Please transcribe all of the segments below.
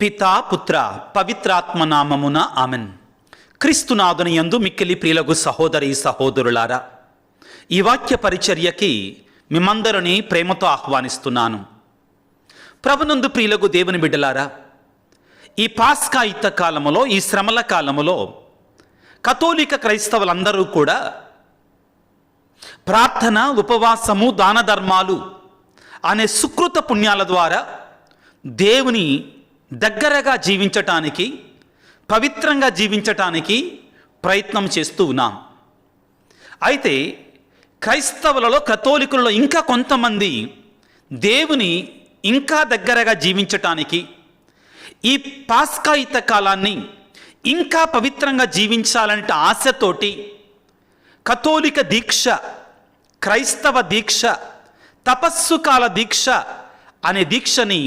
పితా పుత్ర పవిత్రాత్మ నామమున ఆమెన్. క్రీస్తునాథుని యందు మిక్కిలి ప్రియులగు సహోదరి సహోదరులారా, ఈ వాక్య పరిచర్యకి మిమ్మందరినీ ప్రేమతో ఆహ్వానిస్తున్నాను. ప్రభునందు ప్రియులగు దేవుని బిడ్డలారా, ఈ పాస్కా యుద్ధ కాలములో, ఈ శ్రమల కాలములో కథోలిక క్రైస్తవులందరూ కూడా ప్రార్థన, ఉపవాసము, దాన ధర్మాలు అనే సుకృత పుణ్యాల ద్వారా దేవుని దగ్గరగా జీవించటానికి, పవిత్రంగా జీవించటానికి ప్రయత్నం చేస్తూ ఉన్నాం. అయితే క్రైస్తవులలో, కథోలికులలో ఇంకా కొంతమంది దేవుని ఇంకా దగ్గరగా జీవించటానికి, ఈ పాస్కా యుద్ధ కాలాన్ని ఇంకా పవిత్రంగా జీవించాలంటే ఆశతోటి కథోలిక దీక్ష, క్రైస్తవ దీక్ష, తపస్సు కాల దీక్ష అనే దీక్షని,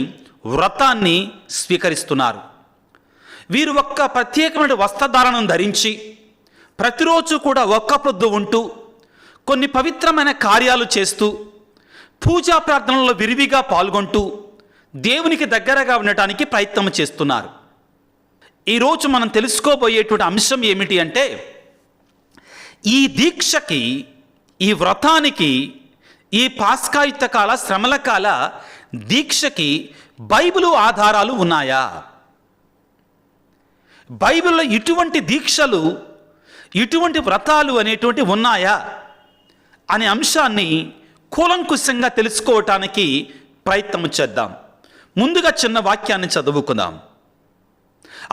వ్రతాన్ని స్వీకరిస్తున్నారు. వీరు ఒక్క ప్రత్యేకమైన వస్త్రధారణను ధరించి ప్రతిరోజు కూడా ఒక్క పొద్దు ఉంటూ కొన్ని పవిత్రమైన కార్యాలు చేస్తూ పూజా ప్రార్థనలో విరివిగా పాల్గొంటూ దేవునికి దగ్గరగా ఉండటానికి ప్రయత్నం చేస్తున్నారు. ఈరోజు మనం తెలుసుకోబోయేటువంటి అంశం ఏమిటి అంటే, ఈ దీక్షకి, ఈ వ్రతానికి, ఈ పాస్కా యుద్ధ కాల, శ్రమల కాల దీక్షకి బైబిలు ఆధారాలు ఉన్నాయా? బైబిల్లో ఇటువంటి దీక్షలు, ఇటువంటి వ్రతాలు అనేటువంటి ఉన్నాయా అనే అంశాన్ని కూలంకుశంగా తెలుసుకోవటానికి ప్రయత్నం చేద్దాం. ముందుగా చిన్న వాక్యాన్ని చదువుకుందాం.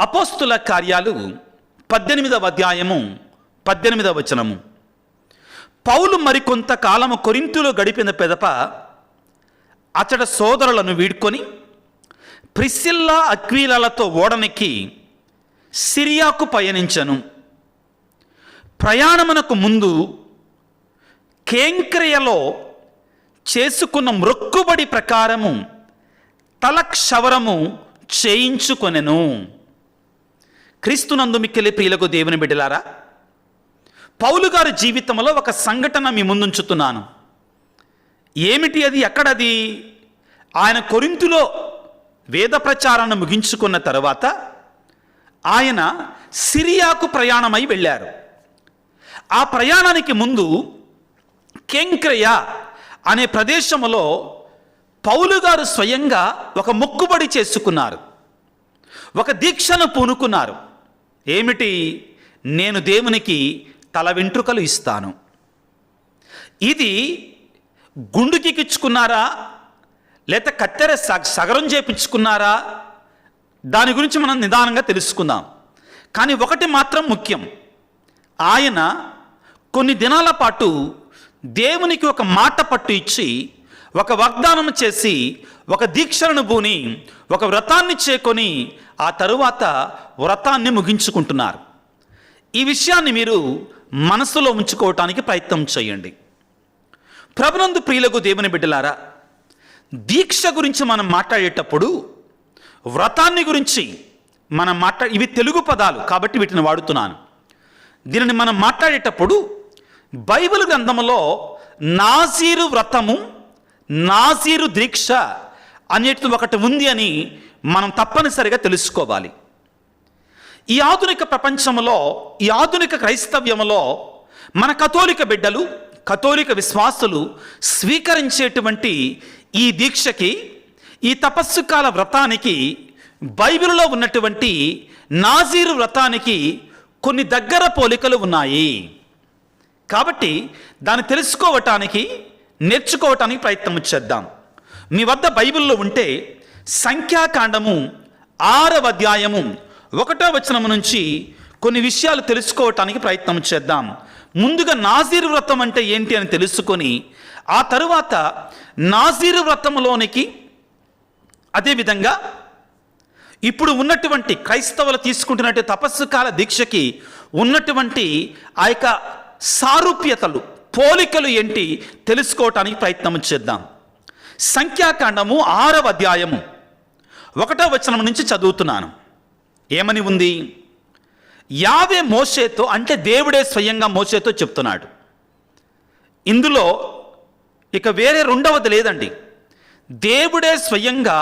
అపోస్తుల కార్యాలు 18వ అధ్యాయము 18వ వచనము. పౌలు మరికొంతకాలము కొరింథులో గడిపిన పిదప అతడ సోదరులను వీడ్కొని ప్రిస్సిల్లా, అక్వీలలతో ఓడనెక్కి సిరియాకు పయనించెను. ప్రయాణమునకు ముందు కేంక్రియలో చేసుకున్న మ్రొక్కుబడి ప్రకారము తలక్షవరము చేయించుకొనెను. క్రీస్తునందు మిక్కిలి ప్రియులకు దేవుని బిడ్డలారా, పౌలు గారి జీవితంలో ఒక సంఘటన మీ ముందుంచుతున్నాను. ఏమిటి అది? ఎక్కడది? ఆయన కొరింథులో వేద ప్రచారాన్ని ముగించుకున్న తర్వాత ఆయన సిరియాకు ప్రయాణమై వెళ్ళారు. ఆ ప్రయాణానికి ముందు కేంక్రియ అనే ప్రదేశంలో పౌలు గారు స్వయంగా ఒక మొక్కుబడి చేసుకున్నారు, ఒక దీక్షను పూనుకున్నారు. ఏమిటి? నేను దేవునికి తల వెంట్రుకలు ఇస్తాను. ఇది గుండుకిచ్చుకున్నారా, లేక కత్తెర సగరం చేపించుకున్నారా? దాని గురించి మనం నిదానంగా తెలుసుకుందాం. కానీ ఒకటి మాత్రం ముఖ్యం, ఆయన కొన్ని దినాల పాటు దేవునికి ఒక మాట పట్టు ఇచ్చి, ఒక వాగ్దానం చేసి, ఒక దీక్షలను పూని, ఒక వ్రతాన్ని చేకొని ఆ తరువాత వ్రతాన్ని ముగించుకుంటున్నారు. ఈ విషయాన్ని మీరు మనసులో ఉంచుకోవటానికి ప్రయత్నం చేయండి. ప్రభునందు ప్రియులకు దేవుని బిడ్డలారా, దీక్ష గురించి మనం మాట్లాడేటప్పుడు, వ్రతాన్ని గురించి మనం ఇవి తెలుగు పదాలు కాబట్టి వీటిని వాడుతున్నాను. దీనిని మనం మాట్లాడేటప్పుడు బైబిల్ గ్రంథంలో నాజీరు వ్రతము, నాజీరు దీక్ష అనేటిది ఒకటి ఉంది అని మనం తప్పనిసరిగా తెలుసుకోవాలి. ఈ ఆధునిక ప్రపంచంలో, ఈ ఆధునిక క్రైస్తవ్యంలో మన కథోలిక బిడ్డలు, కథోలిక విశ్వాసులు స్వీకరించేటువంటి ఈ దీక్షకి, ఈ తపస్సు కాల వ్రతానికి, బైబిల్లో ఉన్నటువంటి నాజీరు వ్రతానికి కొన్ని దగ్గర పోలికలు ఉన్నాయి. కాబట్టి దాన్ని తెలుసుకోవటానికి, నేర్చుకోవటానికి ప్రయత్నం చేద్దాం. మీ వద్ద బైబిల్లో ఉంటే సంఖ్యాకాండము 6వ అధ్యాయము 1వ వచనము నుంచి కొన్ని విషయాలు తెలుసుకోవటానికి ప్రయత్నం చేద్దాం. ముందుగా నాజీరు వ్రతం అంటే ఏంటి అని తెలుసుకొని, ఆ తరువాత నాజీరు వ్రతంలోనికి, అదేవిధంగా ఇప్పుడు ఉన్నటువంటి క్రైస్తవులు తీసుకుంటున్నట్టు తపస్సు కాల దీక్షకి ఉన్నటువంటి ఆ యొక్క సారూప్యతలు, పోలికలు ఏంటి తెలుసుకోవటానికి ప్రయత్నం చేద్దాం. సంఖ్యాకాండము 6వ అధ్యాయము 1వ వచనం నుంచి చదువుతున్నాను. ఏమని ఉంది? యావే మోషేతో, అంటే దేవుడే స్వయంగా మోషేతో చెప్తున్నాడు. ఇందులో ఇక వేరే రెండవది లేదండి. దేవుడే స్వయంగా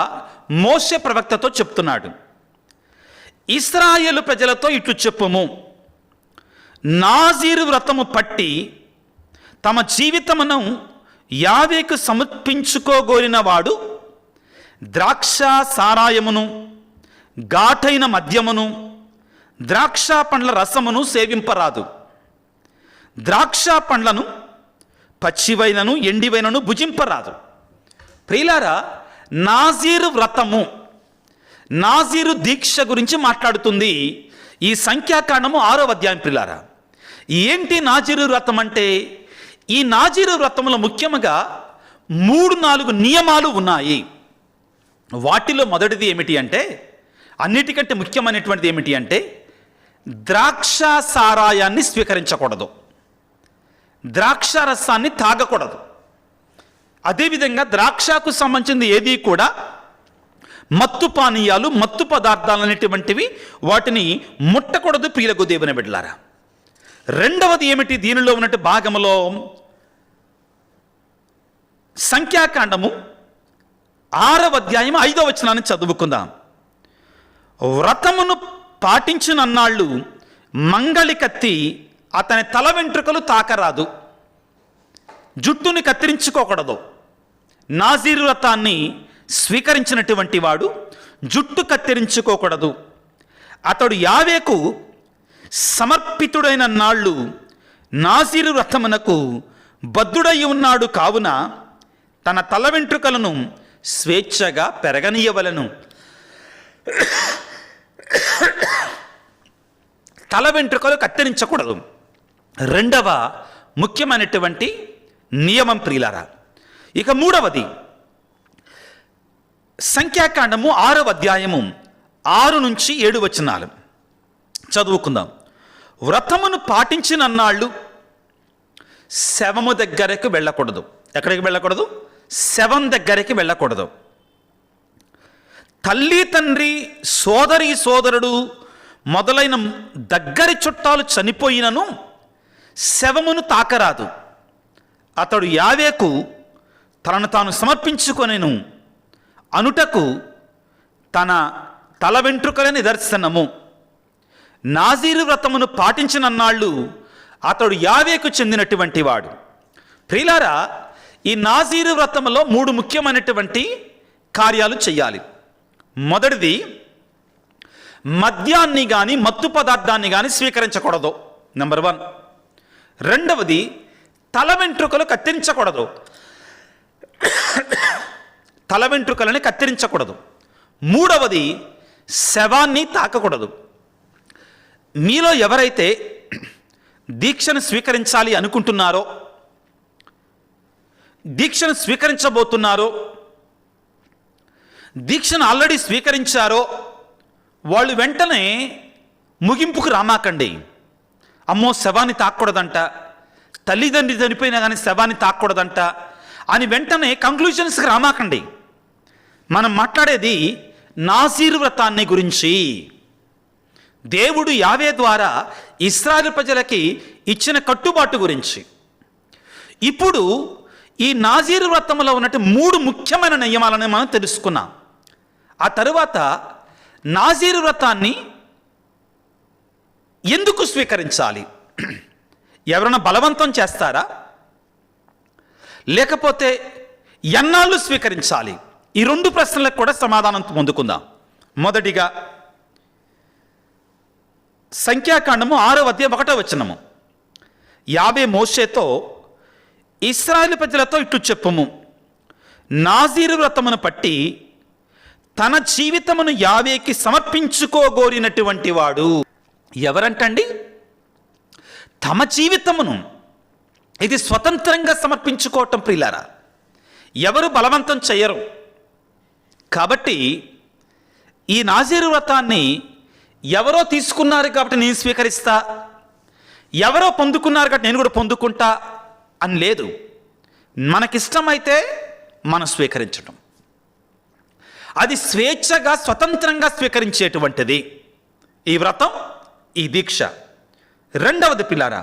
మోషే ప్రవక్తతో చెప్తున్నాడు. ఇశ్రాయేలు ప్రజలతో ఇట్లు చెప్పుము, నాజీరు వ్రతము పట్టి తమ జీవితమును యావేకు సమర్పించుకోగోరిన వాడు ద్రాక్ష సారాయమును, ఘాటైన మద్యమును, ద్రాక్ష పండ్ల రసమును సేవింపరాదు. ద్రాక్ష పండ్లను పచ్చివైనను ఎండివైనను భుజింపరాదు. ప్రియులారా, నాజీరు వ్రతము, నాజీరు దీక్ష గురించి మాట్లాడుతుంది ఈ సంఖ్యాకాండము 6వ అధ్యాయం. ప్రియులారా, ఏంటి నాజీరు వ్రతం అంటే? ఈ నాజీరు వ్రతంలో ముఖ్యంగా 3-4 నియమాలు ఉన్నాయి. వాటిలో మొదటిది ఏమిటి అంటే, అన్నిటికంటే ముఖ్యమైనటువంటిది ఏమిటి అంటే, ద్రాక్ష సారాయాన్ని స్వీకరించకూడదు, ద్రాక్ష రసాన్ని తాగకూడదు. అదేవిధంగా ద్రాక్షకు సంబంధించింది ఏది కూడా మత్తు పానీయాలు, మత్తు పదార్థాలు అనేటువంటివి వాటిని ముట్టకూడదు. ప్రియులకు దేవుని బిడ్డలారా, రెండవది ఏమిటి దీనిలో ఉన్నట్టు భాగంలో, సంఖ్యాకాండము 6వ అధ్యాయం 5వ వచనాన్ని చదువుకుందాం. వ్రతమును పాటించినన్నాళ్ళు మంగళి కత్తి అతని తల వెంట్రుకలు తాకరాదు, జుట్టుని కత్తిరించుకోకూడదు. నాజీరు వ్రతాన్ని స్వీకరించినటువంటి వాడు జుట్టు కత్తిరించుకోకూడదు. అతడు యావేకు సమర్పితుడైన నాళ్ళు నాజీరు వ్రతమునకు బద్ధుడై ఉన్నాడు కావున తన తల వెంట్రుకలను స్వేచ్ఛగా పెరగనీయవలను. తల వెంట్రుకలు కత్తిరించకూడదు. రెండవ ముఖ్యమైనటువంటి నియమం ప్రియులారా. ఇక మూడవది, సంఖ్యాకాండము 6వ అధ్యాయము 6 నుంచి 7 వచనాలు చదువుకుందాం. వ్రతమును పాటించినన్నాళ్ళు శవము దగ్గరకు వెళ్ళకూడదు. ఎక్కడికి వెళ్ళకూడదు? శవం దగ్గరికి వెళ్ళకూడదు. తల్లి తండ్రి, సోదరి సోదరుడు మొదలైన దగ్గరి చుట్టాలు చనిపోయినను శవమును తాకరాదు. అతడు యావేకు తనను తాను సమర్పించుకొనెను అనుటకు తన తల వెంట్రుకల నిదర్శనము. నాజీరు వ్రతమును పాటించినన్నాళ్ళు అతడు యావేకు చెందినటువంటి వాడు. ప్రియులారా, ఈ నాజీరు వ్రతంలో 3 ముఖ్యమైనటువంటి కార్యాలు చేయాలి. మొదటిది, మద్యాన్ని కానీ మత్తు పదార్థాన్ని కానీ స్వీకరించకూడదు, నెంబర్ 1. రెండవది, తల వెంట్రుకలు కత్తిరించకూడదు, తల వెంట్రుకలని కత్తిరించకూడదు. మూడవది, శవాన్ని తాకకూడదు. మీలో ఎవరైతే దీక్షను స్వీకరించాలి అనుకుంటున్నారో, దీక్షను స్వీకరించబోతున్నారో, దీక్షను ఆల్రెడీ స్వీకరించారో వాళ్ళు వెంటనే ముగింపుకు రామాకండి. అమ్మో శవాన్ని తాకూడదంట, తల్లిదండ్రి చనిపోయినా కానీ శవాన్ని తాకూడదంట అని వెంటనే కంక్లూజన్స్కి రామాకండి. మనం మాట్లాడేది నాజీరు వ్రతాన్ని గురించి. దేవుడు యావే ద్వారా ఇశ్రాయేలు ప్రజలకి ఇచ్చిన కట్టుబాటు గురించి. ఇప్పుడు ఈ నాజీరు వ్రతంలో ఉన్నట్టు 3 ముఖ్యమైన నియమాలను మనం తెలుసుకున్నాం. ఆ తరువాత నాజీరు వ్రతాన్ని ఎందుకు స్వీకరించాలి? ఎవరైనా బలవంతం చేస్తారా, లేకపోతే ఎన్నాళ్ళు స్వీకరించాలి? ఈ 2 ప్రశ్నలకు కూడా సమాధానం పొందుకుందాం. మొదటిగా సంఖ్యాకాండము 6వ అధ్యాయం 1వ వచనము. యావే మోషేతో ఇశ్రాయేలు ప్రజలతో ఇట్లు చెప్పుము, నాజీరు వ్రతమును పట్టి తన జీవితమును యావేకి సమర్పించుకోగోరినటువంటి వాడు. ఎవరంటండి? తమ జీవితమును ఇది స్వతంత్రంగా సమర్పించుకోవటం ప్రియులారా. ఎవరు బలవంతం చేయరు. కాబట్టి ఈ నాజీరు వ్రతాన్ని ఎవరో తీసుకున్నారు కాబట్టి నేను స్వీకరిస్తా, ఎవరో పొందుకున్నారు కాబట్టి నేను కూడా పొందుకుంటా అని లేదు. మనకిష్టమైతే మనం స్వీకరించటం, అది స్వేచ్ఛగా స్వతంత్రంగా స్వీకరించేటువంటిది ఈ వ్రతం, ఈ దీక్ష. రెండవది పిల్లారా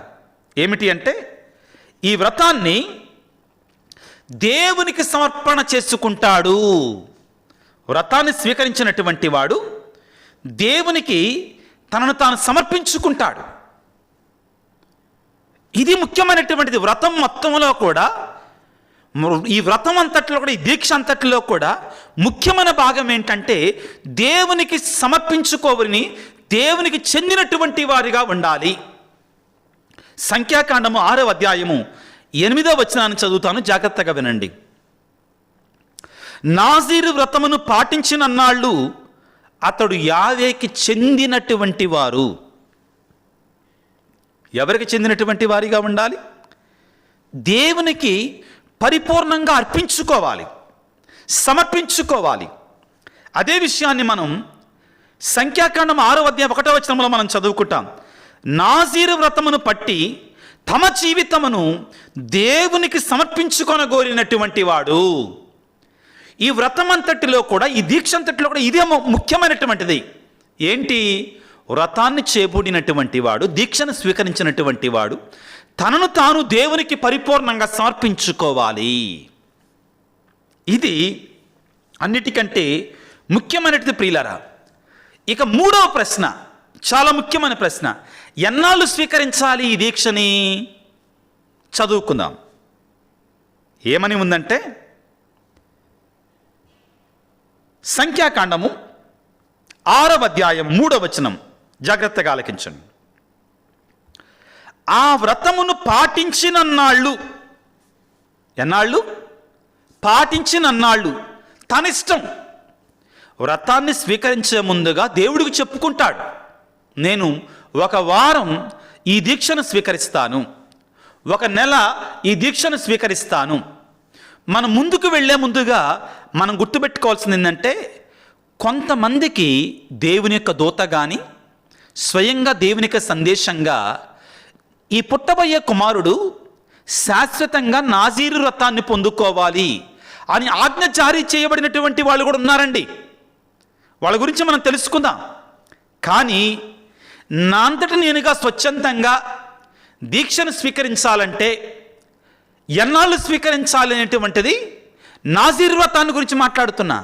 ఏమిటి అంటే, ఈ వ్రతాన్ని దేవునికి సమర్పణ చేసుకుంటాడు. వ్రతాన్ని స్వీకరించినటువంటి వాడు దేవునికి తనను తాను సమర్పించుకుంటాడు. ఇది ముఖ్యమైనటువంటిది. వ్రతం మొత్తంలో కూడా, ఈ వ్రతం అంతట్లో కూడా, ఈ దీక్ష అంతట్లో కూడా ముఖ్యమైన భాగం ఏంటంటే దేవునికి సమర్పించుకోవని, దేవునికి చెందినటువంటి వారిగా ఉండాలి. సంఖ్యాకాండము 6వ అధ్యాయము 8వ వచనాన్ని చదువుతాను, జాగ్రత్తగా వినండి. నాజీరు వ్రతమును పాటించినన్నాళ్ళు అతడు యావేకి చెందినటువంటి వారు. ఎవరికి చెందినటువంటి వారిగా ఉండాలి? దేవునికి పరిపూర్ణంగా అర్పించుకోవాలి, సమర్పించుకోవాలి. అదే విషయాన్ని మనం సంఖ్యాకాండం 6వ అధ్యాయం 1వ వచనంలో మనం చదువుకుంటాం. నాజీరు వ్రతమును పట్టి తమ జీవితమును దేవునికి సమర్పించుకొనగోరినటువంటి వాడు. ఈ వ్రతం అంతటిలో కూడా, ఈ దీక్ష అంతటిలో కూడా ఇదే ముఖ్యమైనటువంటిది. ఏంటి? వ్రతాన్ని చేపూడినటువంటి వాడు, దీక్షను స్వీకరించినటువంటి వాడు తనను తాను దేవునికి పరిపూర్ణంగా సమర్పించుకోవాలి. ఇది అన్నిటికంటే ముఖ్యమైనది ప్రియులారా. ఇక 3వ ప్రశ్న, చాలా ముఖ్యమైన ప్రశ్న. ఎన్నాళ్ళు స్వీకరించాలి ఈ దీక్షని? చదువుకుందాం. ఏమని ఉందంటే, సంఖ్యాకాండము 6వ అధ్యాయం 3వ వచనం, జాగ్రత్తగా ఆలకించండి. ఆ వ్రతమును పాటించినన్నాళ్ళు, ఎన్నాళ్ళు? పాటించినన్నాళ్ళు. తనిష్టం. వ్రతాన్ని స్వీకరించే ముందుగా దేవుడికి చెప్పుకుంటాడు, నేను 1 వారం ఈ దీక్షను స్వీకరిస్తాను, 1 నెల ఈ దీక్షను స్వీకరిస్తాను. మనం ముందుకు వెళ్ళే ముందుగా మనం గుర్తుపెట్టుకోవాల్సింది ఏంటంటే, కొంతమందికి దేవుని యొక్క దూత కానీ, స్వయంగా దేవుని యొక్క సందేశంగా ఈ పుట్టబోయే కుమారుడు శాశ్వతంగా నాజీరు వ్రతాన్ని పొందుకోవాలి అని ఆజ్ఞ జారీ చేయబడినటువంటి వాళ్ళు కూడా ఉన్నారండి. వాళ్ళ గురించి మనం తెలుసుకుందాం. కానీ నా అంతట నేనుగా స్వచ్ఛందంగా దీక్షను స్వీకరించాలంటే ఎన్నాళ్ళు స్వీకరించాలి అనేటువంటిది, నాజీరు వ్రతాన్ని గురించి మాట్లాడుతున్నా,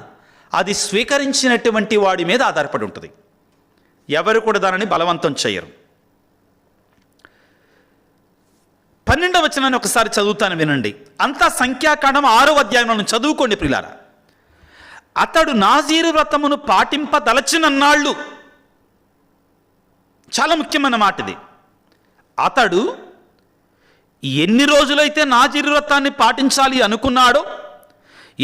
అది స్వీకరించినటువంటి వాడి మీద ఆధారపడి ఉంటుంది. ఎవరు కూడా దానిని బలవంతం చేయరు. 12వ వచనాన్ని ఒకసారి చదువుతాను, వినండి. అంతా సంఖ్యాకాండం 6వ అధ్యాయంలో చదువుకోండి ప్రియులారా. అతడు నాజీరు వ్రతమును పాటింపదలచినన్నాళ్ళు, చాలా ముఖ్యమైన మాట ఇది. అతడు ఎన్ని రోజులైతే నాజీరు వ్రతాన్ని పాటించాలి అనుకున్నాడో,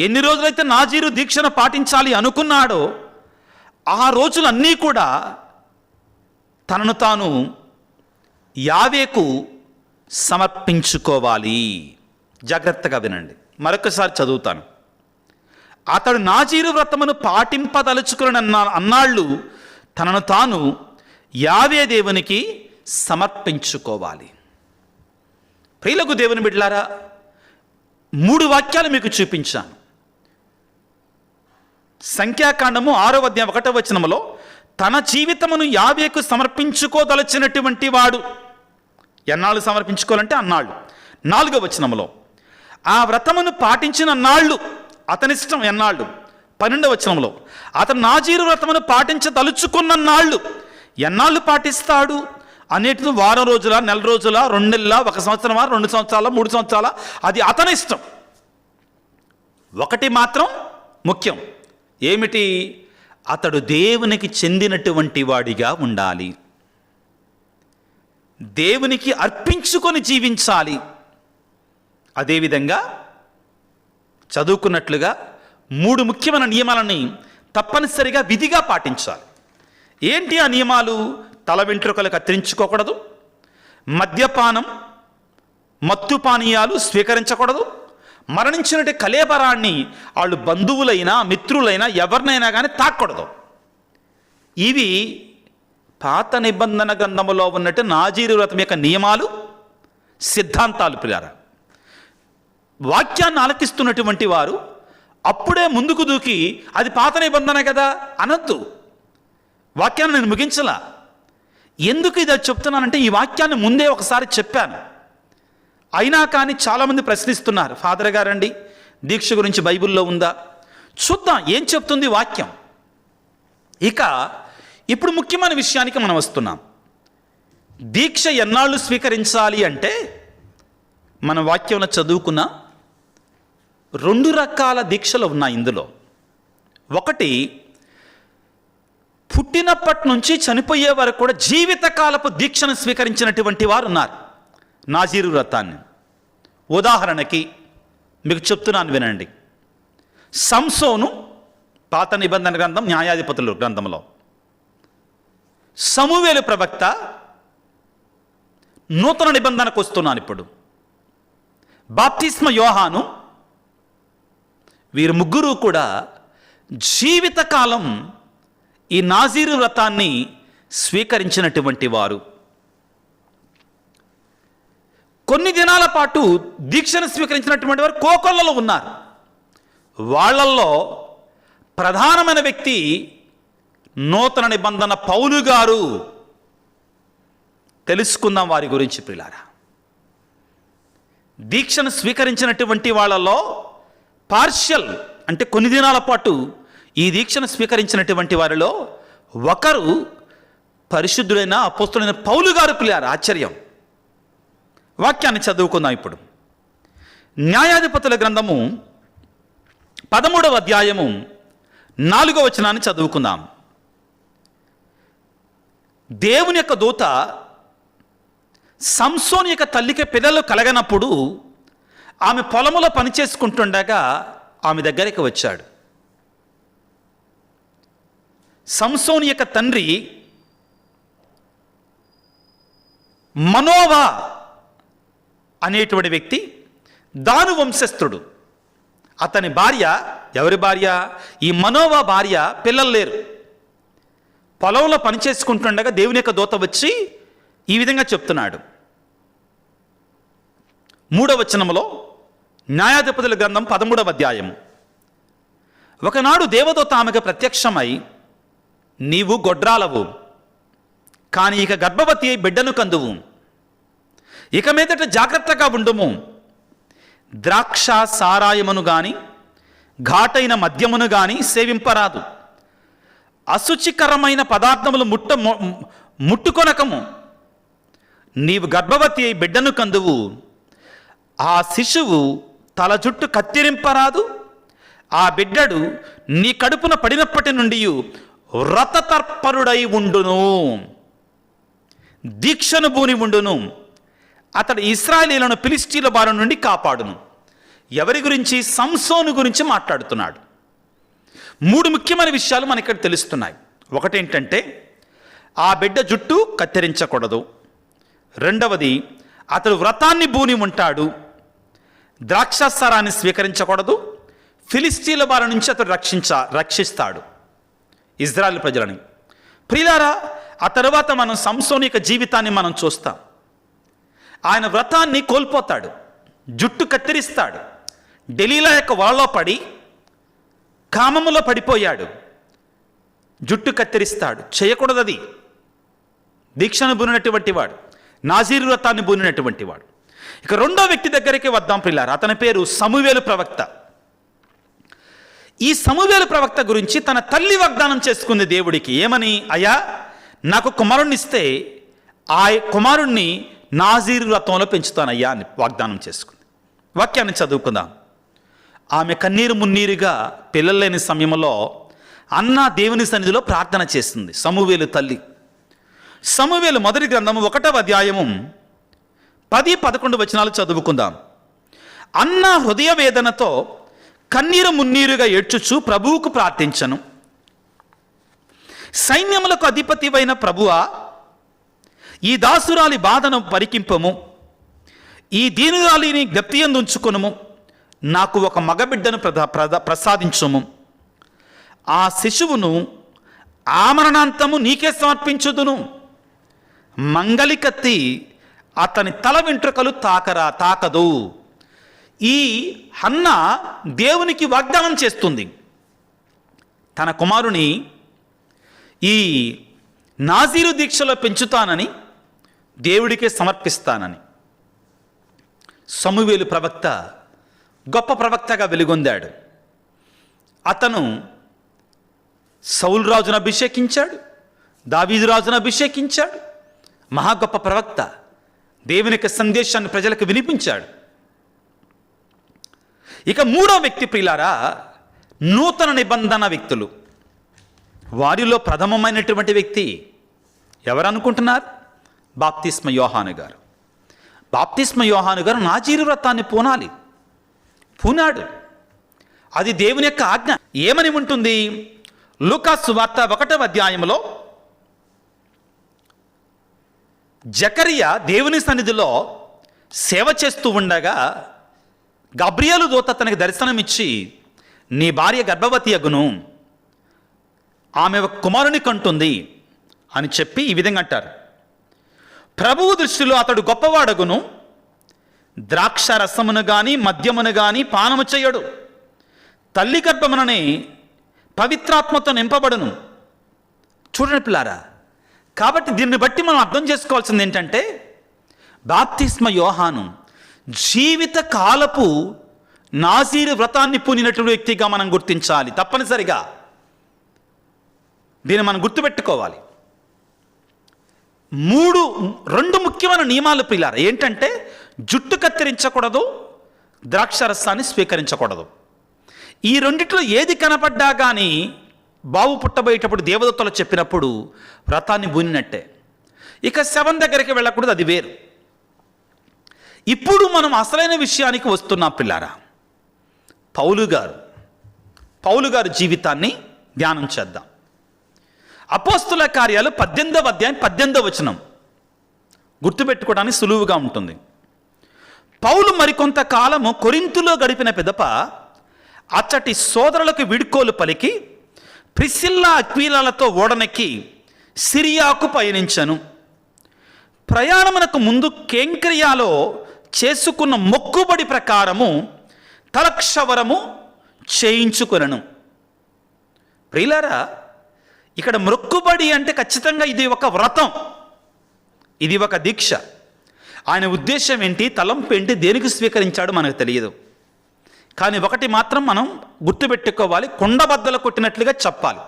ఎన్ని రోజులైతే నాజీరు దీక్షను పాటించాలి అనుకున్నాడో, ఆ రోజులన్నీ కూడా తనను తాను యావేకు సమర్పించుకోవాలి. జాగ్రత్తగా వినండి, మరొకసారి చదువుతాను. అతడు నాజీరు వ్రతమును పాటింపదలుచుకుని అన్నాళ్ళు తనను తాను యావే దేవునికి సమర్పించుకోవాలి. ప్రియులకు దేవుని బిడ్డలారా, 3 వాక్యాలు మీకు చూపించాను. సంఖ్యాకాండము 6వ అధ్యాయం 1వ వచనములో తన జీవితమును యావేకు సమర్పించుకోదలచినటువంటి వాడు. ఎన్నాళ్ళు సమర్పించుకోవాలంటే అన్నాళ్ళు. 4వ వచనములో ఆ వ్రతమును పాటించిన నాళ్ళు, అతనిష్టం ఎన్నాళ్ళు. 12వ వచనంలో అతను నాజీరు వ్రతమును పాటించదలుచుకున్న నాళ్ళు. ఎన్నాళ్ళు పాటిస్తాడు అనేటిది వారం రోజుల, నెల రోజుల, 2 నెలల, 1 సంవత్సరమా, 2 సంవత్సరాల, 3 సంవత్సరాల, అది అతని ఇష్టం. ఒకటి మాత్రం ముఖ్యం. ఏమిటి? అతడు దేవునికి చెందినటువంటి వాడిగా ఉండాలి, దేవునికి అర్పించుకొని జీవించాలి. అదేవిధంగా చదువుకున్నట్లుగా 3 ముఖ్యమైన నియమాలని తప్పనిసరిగా విధిగా పాటించాలి. ఏంటి ఆ నియమాలు? తల వెంట్రుకలు కత్తిరించుకోకూడదు, మద్యపానం, మత్తు పానీయాలు స్వీకరించకూడదు, మరణించినట్టు కళేబరాన్ని వాళ్ళు బంధువులైనా మిత్రులైనా ఎవరినైనా కానీ తాకూడదు. ఇవి పాత నిబంధన గ్రంథములో ఉన్నట్టు నాజీరు వ్రతం యొక్క నియమాలు, సిద్ధాంతాలు. పిల్లారా, వాక్యాన్ని ఆలకిస్తున్నటువంటి వారు అప్పుడే ముందుకు దూకి అది పాత నిబంధన కదా అనద్దు. వాక్యాన్ని నేను ముగించలా. ఎందుకు ఇది చెప్తున్నానంటే, ఈ వాక్యాన్ని ముందే ఒకసారి చెప్పాను. అయినా కానీ చాలామంది ప్రశ్నిస్తున్నారు, ఫాదర్ గారండి దీక్ష గురించి బైబిల్లో ఉందా? చూద్దాం ఏం చెప్తుంది వాక్యం. ఇక ఇప్పుడు ముఖ్యమైన విషయానికి మనం వస్తున్నాం. దీక్ష ఎన్నాళ్ళు స్వీకరించాలి అంటే మన వాక్యంలో చదువుకున్న 2 రకాల దీక్షలు ఉన్నాయి ఇందులో. ఒకటి, పుట్టినప్పటి నుంచి చనిపోయే వరకు కూడా జీవితకాలపు దీక్షను స్వీకరించినటువంటి వారు ఉన్నారు, నాజీరు వ్రతాన్ని. ఉదాహరణకి మీకు చెప్తున్నాను వినండి. సంసోను పాత నిబంధన గ్రంథం న్యాయాధిపతుల గ్రంథంలో, సమూయేలు ప్రవక్త నూతన నిబంధనకు వస్తున్నాను ఇప్పుడు, బాప్తిస్మ యోహాను, వీరు ముగ్గురు కూడా జీవితకాలం ఈ నాజీరు వ్రతాన్ని స్వీకరించినటువంటి వారు. కొన్ని దినాల పాటు దీక్షను స్వీకరించినటువంటి వారు కోకొల్లలో ఉన్నారు. వాళ్ళల్లో ప్రధానమైన వ్యక్తి నూతన నిబంధన పౌలు గారు. తెలుసుకుందాం వారి గురించి ప్రియులారా. దీక్షను స్వీకరించినటువంటి వాళ్ళలో పార్షియల్ అంటే కొన్ని దినాల పాటు ఈ దీక్షను స్వీకరించినటువంటి వారిలో ఒకరు పరిశుద్ధుడైన అపోస్తులైన పౌలు గారు ప్రియులారా. ఆశ్చర్యం. వాక్యాన్ని చదువుకుందాం ఇప్పుడు. న్యాయాధిపతుల గ్రంథము 13వ అధ్యాయము 4వ వచనాన్ని చదువుకుందాం. దేవుని యొక్క దూత సంసోను యొక్క తల్లికి పిల్లలు కలగనప్పుడు ఆమె పొలములో పనిచేసుకుంటుండగా ఆమె దగ్గరికి వచ్చాడు. సంసోను యొక్క తండ్రి మనోవా అనేటువంటి వ్యక్తి దాను వంశస్థుడు. అతని భార్య, ఎవరి భార్య? ఈ మనోవా భార్య. పిల్లలు లేరు. పొలంలో పనిచేసుకుంటుండగా దేవుని యొక్క దూత వచ్చి ఈ విధంగా చెప్తున్నాడు. 3వ వచనంలో న్యాయాధిపతుల గ్రంథం 13వ అధ్యాయము. ఒకనాడు దేవదూత ఆమెకు ప్రత్యక్షమై, నీవు గొడ్రాలవు, కానీ ఇక గర్భవతి అయి బిడ్డను కందువు. ఇక మీదట జాగ్రత్తగా ఉండుము. ద్రాక్ష సారాయమును గాని ఘాటైన మద్యమును గాని సేవింపరాదు. అశుచికరమైన పదార్థములు ముట్టుకొనకము. నీవు గర్భవతి అయి బిడ్డను కందువు. ఆ శిశువు తల జుట్టు కత్తిరింపరాదు. ఆ బిడ్డడు నీ కడుపున పడినప్పటి నుండి వ్రతతర్పరుడై ఉండును, దీక్షను బూని ఉండును. అతడు ఇశ్రాయేలీయులను ఫిలిష్తీయుల బారి నుండి కాపాడును. ఎవరి గురించి? సంసోను గురించి మాట్లాడుతున్నాడు. 3 ముఖ్యమైన విషయాలు మనకి ఇక్కడ తెలుస్తున్నాయి. ఒకటేంటంటే ఆ బిడ్డ జుట్టు కత్తిరించకూడదు. రెండవది, అతడు వ్రతాన్ని బూని ఉంటాడు. ద్రాక్షాసారాన్ని స్వీకరించకూడదు. ఫిలిష్తీయుల బారి నుంచి అతడు రక్షిస్తాడు ఇజ్రాయెల్ ప్రజలని. ప్రియులారా, ఆ తరువాత మనం సంసోను యొక్క జీవితాన్ని మనం చూస్తాం. ఆయన వ్రతాన్ని కోల్పోతాడు, జుట్టు కత్తిరిస్తాడు, డెలీలా యొక్క వలలో పడి కామములో పడిపోయాడు, జుట్టు కత్తిరిస్తాడు. చేయకూడదు అది. దీక్షను బూనినటువంటి వాడు, నాజీరు వ్రతాన్ని బూనినటువంటి వాడు. ఇక రెండో వ్యక్తి దగ్గరికి వద్దాం ప్రియులారా. అతని పేరు సమూయేలు ప్రవక్త. ఈ సమూయేలు ప్రవక్త గురించి తన తల్లి వాగ్దానం చేసుకుంది దేవుడికి. ఏమని? అయ్యా, నాకు కుమారుణ్ణి ఇస్తే ఆ కుమారుణ్ణి నాజీరు వ్రతంలో పెంచుతానయ్యా అని వాగ్దానం చేసుకుంది. వాక్యాన్ని చదువుకుందాం. ఆమె కన్నీరు మున్నీరుగా పిల్లలు లేని సమయంలో అన్నా దేవుని సన్నిధిలో ప్రార్థన చేసింది సమూయేలు తల్లి. సమూయేలు మొదటి గ్రంథము 1వ అధ్యాయము 10-11 వచనాలు చదువుకుందాం. అన్న హృదయ వేదనతో కన్నీరు మున్నీరుగా ఏడ్చుచు ప్రభువుకు ప్రార్థించను. సైన్యములకు అధిపతివైన ప్రభువా, ఈ దాసురాలి బాధను పరికింపము. ఈ దీనురాలిని జ్ఞప్తియందు ఉంచుకొనుము. నాకు ఒక మగబిడ్డను ప్రసాదించుము. ఆ శిశువును ఆమరణాంతము నీకే సమర్పించుదును. మంగలికత్తి అతని తల వెంట్రుకలు తాకదు. ఈ హన్న దేవునికి వాగ్దానం చేస్తుంది, తన కుమారుని ఈ నాజీరు దీక్షలో పెంచుతానని, దేవుడికే సమర్పిస్తానని. సమూయేలు ప్రవక్త గొప్ప ప్రవక్తగా వెలుగొందాడు. అతను సౌలు రాజును అభిషేకించాడు, దావీదు రాజును అభిషేకించాడు, మహా గొప్ప ప్రవక్త, దేవుని యొక్క సందేశాన్ని ప్రజలకు వినిపించాడు. ఇక మూడో వ్యక్తి ప్రియులారా, నూతన నిబంధన వ్యక్తులు. వారిలో ప్రథమమైనటువంటి వ్యక్తి ఎవరనుకుంటున్నారు? బాప్తిస్మ యోహాను గారు. బాప్తిస్మ యోహాను గారు నాజీరు వ్రతాన్ని పూనాడు. అది దేవుని యొక్క ఆజ్ఞ. ఏమని ఉంటుంది? లూకా సువార్త 1వ అధ్యాయంలో జకరియా దేవుని సన్నిధిలో సేవ చేస్తూ ఉండగా గబ్రియేలు దూత అతనికి దర్శనమిచ్చి, నీ భార్య గర్భవతి అగును, ఆమె ఒక కుమారుని కంటుంది అని చెప్పి ఈ విధంగా అంటారు. ప్రభువు దృష్టిలో అతడు గొప్పవాడగును, ద్రాక్ష రసమును గాని మద్యమును గాని పానము చేయడు, తల్లి గర్భముననే పవిత్రాత్మతో నింపబడును. చూడండి పిల్లారా, కాబట్టి దీన్ని బట్టి మనం అర్థం చేసుకోవాల్సింది ఏంటంటే, బాప్తిస్మ యోహాను జీవిత కాలపు నాజీరు వ్రతాన్ని పూనినటువంటి వ్యక్తిగా మనం గుర్తించాలి. తప్పనిసరిగా దీన్ని మనం గుర్తుపెట్టుకోవాలి. రెండు ముఖ్యమైన నియమాలు ప్రియులారా. ఏంటంటే, జుట్టు కత్తిరించకూడదు, ద్రాక్షరసాన్ని స్వీకరించకూడదు. ఈ రెండిట్లో ఏది కనపడ్డా కానీ బావు పుట్టబోయేటప్పుడు దేవదత్తలు చెప్పినప్పుడు వ్రతాన్ని బూనినట్టే. ఇక శవం దగ్గరికి వెళ్ళకూడదు, అది వేరు. ఇప్పుడు మనం అసలైన విషయానికి వస్తున్నాం పిల్లారా. పౌలు గారు జీవితాన్ని ధ్యానం చేద్దాం. అపోస్తుల కార్యాలు 18వ అధ్యాయం 18వ వచనం గుర్తుపెట్టుకోవడానికి సులువుగా ఉంటుంది. పౌలు మరికొంత కాలము కొరింథులో గడిపిన పిదప అచ్చటి సోదరులకు విడుకోలు పలికి ప్రిసిల్లా అక్వీలాలతో ఓడనెక్కి సిరియాకు పయనించను. ప్రయాణమునకు ముందు కేంక్రియాలో చేసుకున్న మొక్కుబడి ప్రకారము తలక్షవరము చేయించుకొనెను. ప్రియులారా, ఇక్కడ మొక్కుబడి అంటే ఖచ్చితంగా ఇది ఒక వ్రతం, ఇది ఒక దీక్ష. ఆయన ఉద్దేశం ఏంటి, తలంపు ఏంటి, దేనికి స్వీకరించాడు మనకు తెలియదు. కానీ ఒకటి మాత్రం మనం గుర్తుపెట్టుకోవాలి, కొండబద్దలు కొట్టినట్లుగా చెప్పాలి.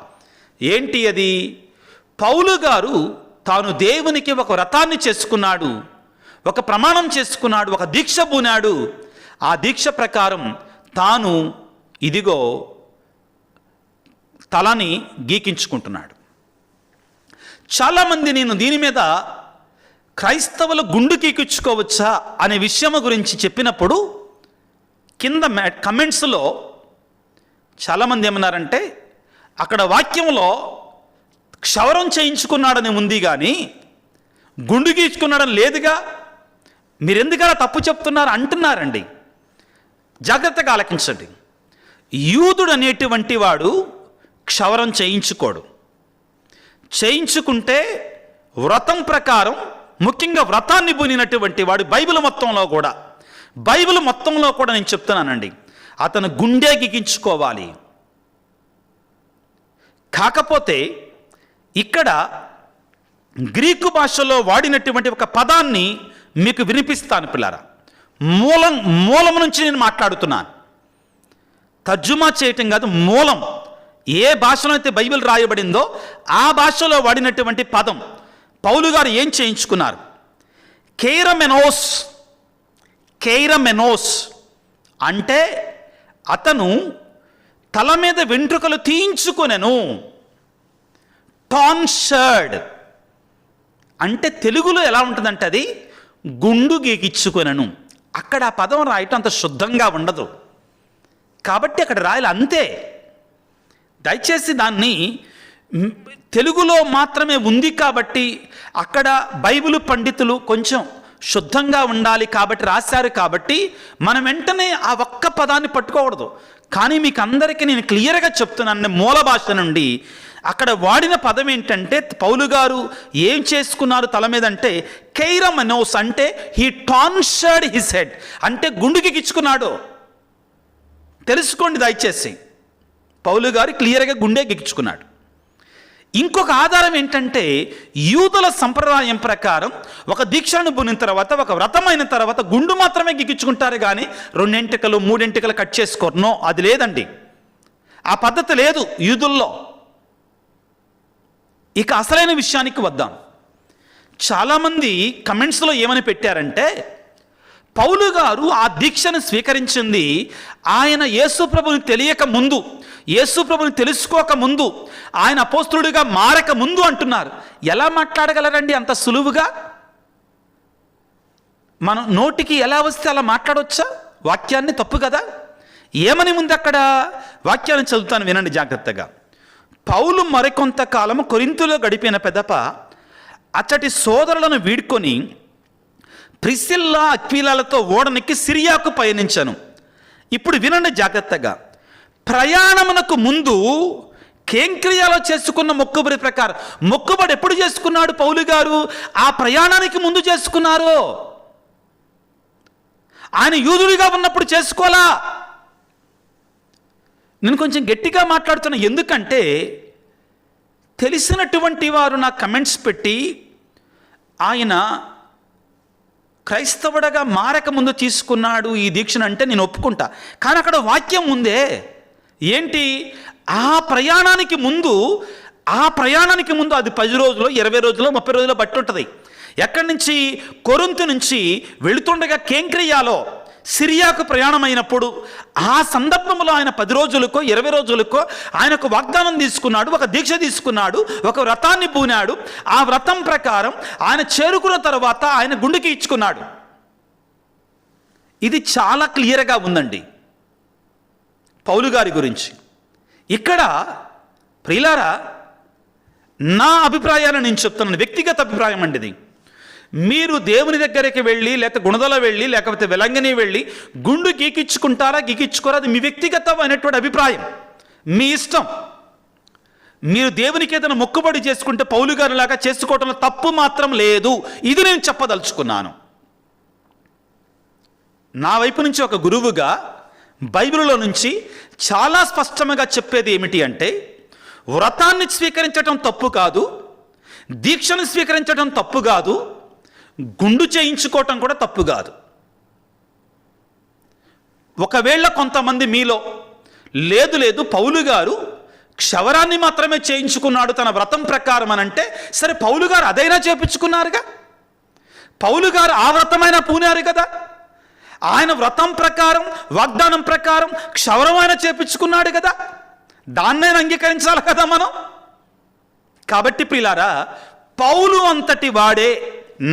ఏంటి అది? పౌలు గారు తాను దేవునికి ఒక వ్రతాన్ని చేసుకున్నాడు, ఒక ప్రమాణం చేసుకున్నాడు, ఒక దీక్ష పూనాడు. ఆ దీక్ష ప్రకారం తాను ఇదిగో తలని గీకించుకుంటున్నాడు. చాలామంది నేను దీని మీద క్రైస్తవులు గుండు గీకించుకోవచ్చా అనే విషయం గురించి చెప్పినప్పుడు కింద కమెంట్స్లో చాలామంది ఏమన్నారంటే, అక్కడ వాక్యంలో క్షవరం చేయించుకున్నాడని ఉంది కానీ గుండు గీచుకున్నాడని లేదుగా, మీరెందుకలా తప్పు చెప్తున్నారు అంటున్నారండి. జాగ్రత్తగా ఆలకించండి. యూదుడు అనేటువంటి వాడు క్షవరం చేయించుకోడు. చేయించుకుంటే వ్రతం ప్రకారం, ముఖ్యంగా వ్రతాన్ని పూనినటువంటి వాడు బైబిల్ మొత్తంలో కూడా నేను చెప్తున్నానండి, అతను గుండె గిగించుకోవాలి. కాకపోతే ఇక్కడ గ్రీకు భాషలో వాడినటువంటి ఒక పదాన్ని మీకు వినిపిస్తాను పిల్లారా. మూలం నుంచి నేను మాట్లాడుతున్నాను, తర్జుమా చేయటం కాదు. మూలం ఏ భాషలో అయితే బైబిల్ రాయబడిందో ఆ భాషలో వాడినటువంటి పదం. పౌలు గారు ఏం చేయించుకున్నారు? కెయిరమెనోస్ అంటే అతను తల మీద వెంట్రుకలు తీయించుకొనెను. టాన్షర్డ్ అంటే తెలుగులో ఎలా ఉంటుందంటే అది గుండు గీకిచ్చుకొనెను. అక్కడ ఆ పదం రాయటం అంత శుద్ధంగా ఉండదు కాబట్టి అక్కడ రాయాలి అంతే. దయచేసి దాన్ని తెలుగులో మాత్రమే ఉంది కాబట్టి అక్కడ బైబిల్ పండితులు కొంచెం శుద్ధంగా ఉండాలి కాబట్టి రాశారు. కాబట్టి మనం వెంటనే ఆ ఒక్క పదాన్ని పట్టుకోకూడదు. కానీ మీకు అందరికీ నేను క్లియర్గా చెప్తున్నాను, మూల భాష నుండి అక్కడ వాడిన పదం ఏంటంటే, పౌలు గారు ఏం చేసుకున్నారు తల మీద అంటే కెయిరమెనోస్ అంటే హీ టాన్షర్డ్ హిస్ హెడ్ అంటే గుండుకి గిచ్చుకున్నాడు. తెలుసుకోండి దయచేసి, పౌలు గారు క్లియర్గా గుండె గిచ్చుకున్నాడు. ఇంకొక ఆధారం ఏంటంటే, యూదుల సంప్రదాయం ప్రకారం ఒక దీక్షను పూనిన తర్వాత, ఒక వ్రతమైన తర్వాత గుండు మాత్రమే గిగించుకుంటారు కానీ 2 ఎంటికలు 3 ఎంటికలు కట్ చేసుకోరు. నో, అది లేదండి. ఆ పద్ధతి లేదు యూదుల్లో. ఇక అసలైన విషయానికి వద్దాం. చాలామంది కమెంట్స్లో ఏమని పెట్టారంటే, పౌలు గారు ఆ దీక్షను స్వీకరించింది ఆయన యేసుప్రభుని తెలియక ముందు, యేసుప్రభుని తెలుసుకోక ముందు, ఆయన అపోస్తలుడిగా మారక ముందు అంటున్నారు. ఎలా మాట్లాడగలరండి అంత సులువుగా? మనం నోటికి ఎలా వస్తే అలా మాట్లాడవచ్చా? వాక్యాన్ని తప్పు కదా. ఏమని ఉంది అక్కడ? వాక్యాన్ని చదువుతాను, వినండి జాగ్రత్తగా. పౌలు మరికొంతకాలము కొరింథులో గడిపిన పెదప అచ్చటి సోదరులను వీడ్కొని ప్రిసిల్లా అక్విలాలతో ఓడనికి సిరియాకు పయనించను. ఇప్పుడు వినండి జాగ్రత్తగా. ప్రయాణమునకు ముందు కేంక్రియాలో చేసుకున్న మొక్కుబడి ప్రకారం, మొక్కుబడి ఎప్పుడు చేసుకున్నాడు పౌలు గారు? ఆ ప్రయాణానికి ముందు చేసుకున్నారు. ఆయన యూదుడిగా ఉన్నప్పుడు చేసుకోలా. నేను కొంచెం గట్టిగా మాట్లాడుతున్నా, ఎందుకంటే తెలిసినటువంటి వారు నా కమెంట్స్ పెట్టి ఆయన క్రైస్తవుడగా మారక ముందు తీసుకున్నాడు ఈ దీక్షను అంటే నేను ఒప్పుకుంటా. కానీ అక్కడ వాక్యం ఉందే ఏంటి? ఆ ప్రయాణానికి ముందు అది 10 రోజులు, 20 రోజులు, 30 రోజులు బట్టి ఉంటుంది. ఎక్కడి నుంచి? కొరింథు నుంచి వెళుతుండగా కేంక్రియాలో సిరియాకు ప్రయాణమైనప్పుడు ఆ సందర్భంలో ఆయన 10 రోజులకో 20 రోజులకో ఆయనకు వాగ్దానం తీసుకున్నాడు, ఒక దీక్ష తీసుకున్నాడు, ఒక వ్రతాన్ని పూనాడు. ఆ వ్రతం ప్రకారం ఆయన చేరుకున్న తర్వాత ఆయన గుండెకి ఇచ్చుకున్నాడు. ఇది చాలా క్లియర్గా ఉందండి పౌలు గారి గురించి. ఇక్కడ ప్రియులారా, నా అభిప్రాయాన్ని నేను చెప్తున్నాను, వ్యక్తిగత అభిప్రాయం అండి ఇది. మీరు దేవుని దగ్గరికి వెళ్ళి, లేకపోతే గుణదల వెళ్ళి, లేకపోతే వెలంగిని వెళ్ళి గుండు గీకించుకుంటారా గీకించుకోరా, అది మీ వ్యక్తిగతమైనటువంటి అభిప్రాయం, మీ ఇష్టం. మీరు దేవునికి ఏదైనా మొక్కుబడి చేసుకుంటే పౌలు గారి లాగా చేసుకోవడంలో తప్పు మాత్రం లేదు. ఇది నేను చెప్పదలుచుకున్నాను. నా వైపు నుంచి ఒక గురువుగా బైబిల్లో నుంచి చాలా స్పష్టంగా చెప్పేది ఏమిటి అంటే, వ్రతాన్ని స్వీకరించడం తప్పు కాదు, దీక్షను స్వీకరించడం తప్పు కాదు, గుండు చేయించుకోవటం కూడా తప్పు కాదు. ఒకవేళ కొంతమంది మీలో లేదు పౌలు గారు క్షవరాన్ని మాత్రమే చేయించుకున్నాడు తన వ్రతం ప్రకారం అని అంటే, సరే పౌలు గారు అదైనా చేయించుకున్నారుగా, పౌలు గారు ఆ వ్రతమైనా పూనారు కదా, ఆయన వ్రతం ప్రకారం వాగ్దానం ప్రకారం క్షవరమైన చేపించుకున్నాడు కదా, దాన్నైనా అంగీకరించాలి కదా మనం. కాబట్టి ప్రియులారా, పౌలు అంతటి వాడే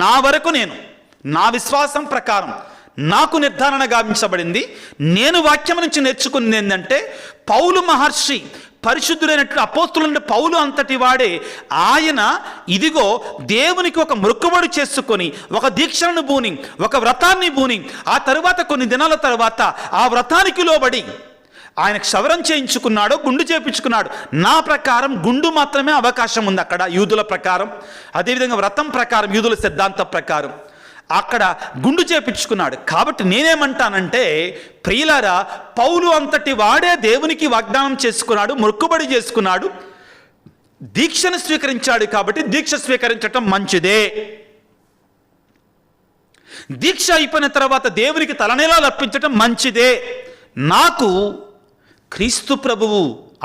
నా వరకు, నేను నా విశ్వాసం ప్రకారం నాకు నిర్ధారణ గావించబడింది, నేను వాక్యం నుంచి నేర్చుకున్నది ఏంటంటే, పౌలు మహర్షి పరిశుద్ధుడైనటువంటి అపోస్తులుండే పౌలు అంతటి వాడే ఆయన ఇదిగో దేవునికి ఒక మొక్కుబడి చేసుకొని, ఒక దీక్షను బూని, ఒక వ్రతాన్ని బూని, ఆ తరువాత కొన్ని దినాల తర్వాత ఆ వ్రతానికి లోబడి ఆయన క్షవరం చేయించుకున్నాడు, గుండు చేయించుకున్నాడు. నా ప్రకారం గుండు మాత్రమే అవకాశం ఉంది అక్కడ యూదుల ప్రకారం. అదేవిధంగా వ్రతం ప్రకారం, యూదుల సిద్ధాంతం ప్రకారం అక్కడ గుండు చేయించుకున్నాడు. కాబట్టి నేనేమంటానంటే, ప్రియులారా, పౌలు అంతటి వాడే దేవునికి వాగ్దానం చేసుకున్నాడు, మొక్కుబడి చేసుకున్నాడు, దీక్షను స్వీకరించాడు. కాబట్టి దీక్ష స్వీకరించటం మంచిదే. దీక్ష అయిపోయిన తర్వాత దేవునికి తలనీలాలు అర్పించటం మంచిదే. నాకు క్రీస్తు ప్రభువు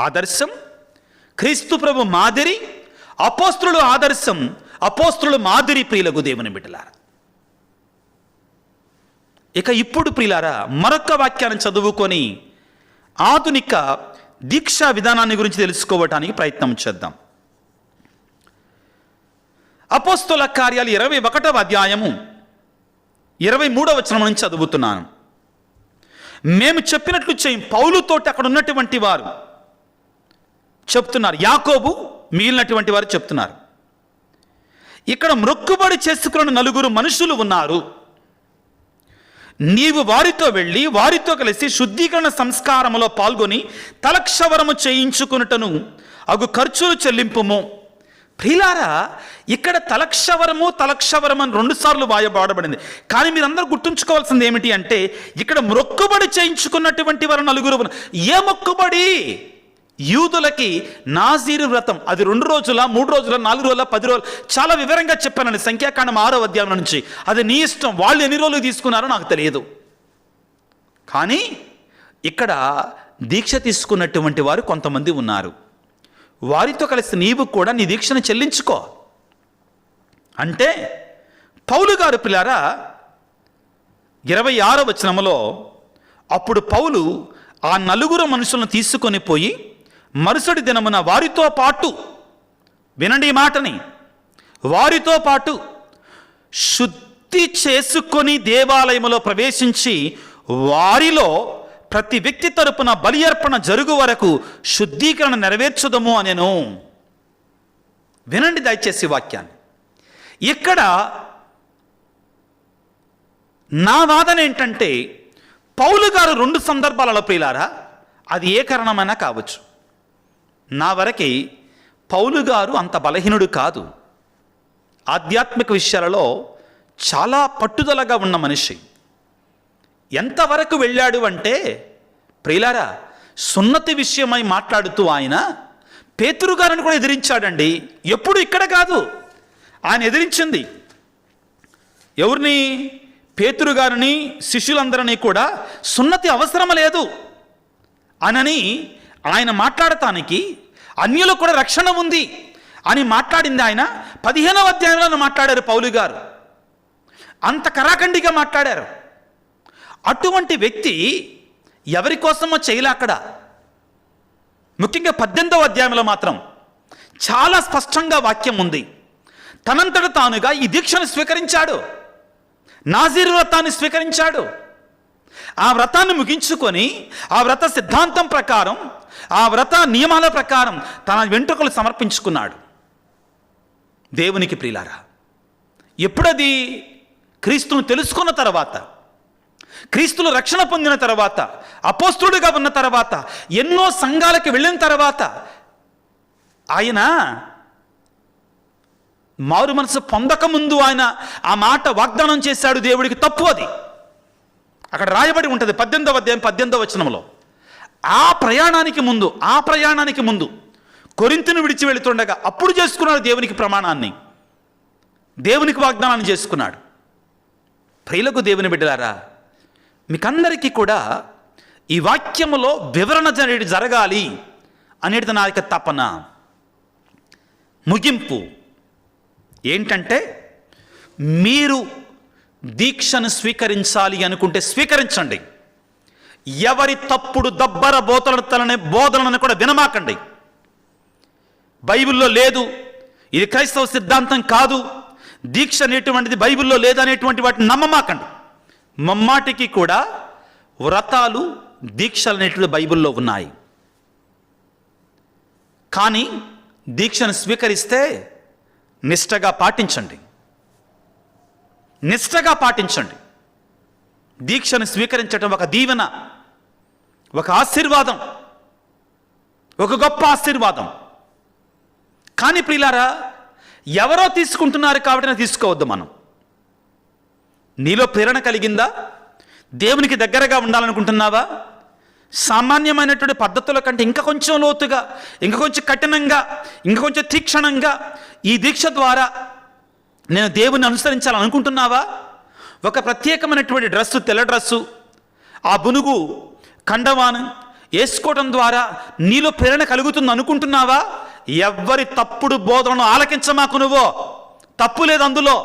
ఆదర్శం, క్రీస్తు ప్రభు మాదిరి, అపోస్తలుడు ఆదర్శం, అపోస్తలుడు మాదిరి. ప్రియులకు దేవుని బిడ్డలారా, ఇక ఇప్పుడు ప్రియులారా మరొక వాక్యాన్ని చదువుకొని ఆధునిక దీక్షా విధానాన్ని గురించి తెలుసుకోవటానికి ప్రయత్నం చేద్దాం. అపోస్తల కార్యాలు 21వ అధ్యాయము 23వ వచనం నుంచి చదువుతున్నాను. మేము చెప్పినట్లు చేయం. పౌలుతోటి అక్కడ ఉన్నటువంటి వారు చెప్తున్నారు, యాకోబు మిగిలినటువంటి వారు చెప్తున్నారు, ఇక్కడ మొక్కుబడి చేసుకున్న 4 మనుషులు ఉన్నారు. నీవు వారితో వెళ్ళి వారితో కలిసి శుద్ధీకరణ సంస్కారములో పాల్గొని తలక్షవరము చేయించుకున్నటను అగు ఖర్చులు చెల్లింపుము. ప్రియులారా, ఇక్కడ తలక్షవరము అని 2 సార్లు వాడబడింది. కానీ మీరందరూ గుర్తుంచుకోవాల్సింది ఏమిటి అంటే, ఇక్కడ మొక్కుబడి చేయించుకున్నటువంటి వారు 4. ఏ మొక్కుబడి? యూదులకి నాజీరు వ్రతం, అది 2 రోజుల, 3 రోజుల, 4 రోజుల, 10 రోజులు, చాలా వివరంగా చెప్పానండి సంఖ్యాకాండం 6వ అధ్యాయం నుంచి. అది నీ ఇష్టం, వాళ్ళు ఎన్ని రోజులు తీసుకున్నారో నాకు తెలియదు. కానీ ఇక్కడ దీక్ష తీసుకున్నటువంటి వారు కొంతమంది ఉన్నారు. వారితో కలిసి నీవు కూడా నీ దీక్షను చెల్లించుకో అంటే పౌలు గారు పిల్లారా 26వ వచనములో అప్పుడు పౌలు ఆ 4 మనుషులను తీసుకొని పోయి మరుసటి దినమున వారితో పాటు, వినండి ఈ మాటని, వారితో పాటు శుద్ధి చేసుకొని దేవాలయములో ప్రవేశించి వారిలో ప్రతి వ్యక్తి తరపున బలి అర్పణ జరుగు వరకు శుద్ధీకరణ నెరవేర్చుదము అనేను. వినండి దయచేసి వాక్యాన్ని. ఇక్కడ నా వాదన ఏంటంటే పౌలు గారు 2 సందర్భాలలో ప్రియులారా, అది ఏ కారణమైనా కావచ్చు, నా వరకి పౌలు గారు అంత బలహీనుడు కాదు. ఆధ్యాత్మిక విషయాలలో చాలా పట్టుదలగా ఉన్న మనిషి. ఎంతవరకు వెళ్ళాడు అంటే ప్రియులారా, సున్నతి విషయమై మాట్లాడుతూ ఆయన పేతురు గారిని కూడా ఎదిరించాడండి. ఎప్పుడు ఇక్కడ కాదు, ఆయన ఎదిరించింది ఎవరిని? పేతురు గారిని, శిష్యులందరినీ కూడా సున్నతి అవసరం లేదు అనని ఆయన మాట్లాడటానికి, అన్యులకు కూడా రక్షణ ఉంది అని మాట్లాడింది ఆయన 15వ అధ్యాయంలో మాట్లాడారు పౌలు గారు. అంత కరాఖండిగా మాట్లాడారు. అటువంటి వ్యక్తి ఎవరి కోసమో చేయలే అక్కడ. ముఖ్యంగా 18వ అధ్యాయంలో మాత్రం చాలా స్పష్టంగా వాక్యం ఉంది. తనంతట తానుగా ఈ దీక్షను స్వీకరించాడు, నాజీరు వ్రతాన్ని స్వీకరించాడు. ఆ వ్రతాన్ని ముగించుకొని ఆ వ్రత సిద్ధాంతం ప్రకారం, ఆ వ్రత నియమాల ప్రకారం తన వెంట్రుకలు సమర్పించుకున్నాడు దేవునికి. ప్రియులారా, ఎప్పుడది? క్రీస్తును తెలుసుకున్న తర్వాత, క్రీస్తులు రక్షణ పొందిన తర్వాత, అపోస్తులుగా ఉన్న తర్వాత, ఎన్నో సంఘాలకు వెళ్ళిన తర్వాత ఆయన మారు మనసు పొందకముందు ఆయన ఆ మాట వాగ్దానం చేశాడు దేవుడికి. తప్పు అది. అక్కడ రాయబడి ఉంటుంది 18వ అధ్యాయం 18వ వచనంలో. ఆ ప్రయాణానికి ముందు కొరింథును విడిచి వెళుతుండగా అప్పుడు చేసుకున్నాడు దేవునికి ప్రమాణాన్ని, దేవునికి వాగ్దానాన్ని చేసుకున్నాడు. ప్రియులకు దేవుని బిడ్డలారా, మీకందరికీ కూడా ఈ వాక్యములో వివరణ జరగాలి అనేది నా యొక్క తపన. ముగింపు ఏంటంటే, మీరు దీక్షను స్వీకరించాలి అనుకుంటే స్వీకరించండి. ఎవరి తప్పుడు దబ్బర బోధనలను కూడా వినమాకండి. బైబిల్లో లేదు, ఇది క్రైస్తవ సిద్ధాంతం కాదు, దీక్ష అనేటువంటిది బైబిల్లో లేదనేటువంటి వాటిని నమ్మమాకండి. మమ్మాటికి కూడా వ్రతాలు, దీక్షలు అనేటువంటి బైబిల్లో ఉన్నాయి. కానీ దీక్షను స్వీకరిస్తే నిష్టగా పాటించండి. దీక్షను స్వీకరించడం ఒక దీవెన, ఒక ఆశీర్వాదం, ఒక గొప్ప ఆశీర్వాదం. కానీ ప్రియులారా, ఎవరో తీసుకుంటున్నారు కాబట్టి తీసుకోవద్దు. మనం నీలో ప్రేరణ కలిగిందా? దేవునికి దగ్గరగా ఉండాలనుకుంటున్నావా? సామాన్యమైనటువంటి పద్ధతుల కంటే ఇంకా కొంచెం లోతుగా, ఇంకా కొంచెం కఠినంగా, ఇంకా కొంచెం తీక్షణంగా ఈ దీక్ష ద్వారా నేను దేవుని అనుసరించాలనుకుంటున్నావా? ఒక ప్రత్యేకమైనటువంటి డ్రెస్సు, తెల్ల డ్రెస్సు, ఆ బునుగు కండవాను వేసుకోవడం ద్వారా నీలో ప్రేరణ కలుగుతుంది అనుకుంటున్నావా? ఎవ్వరి తప్పుడు బోధనను ఆలకించమాకు. నువ్వు తప్పు లేదు అందులో.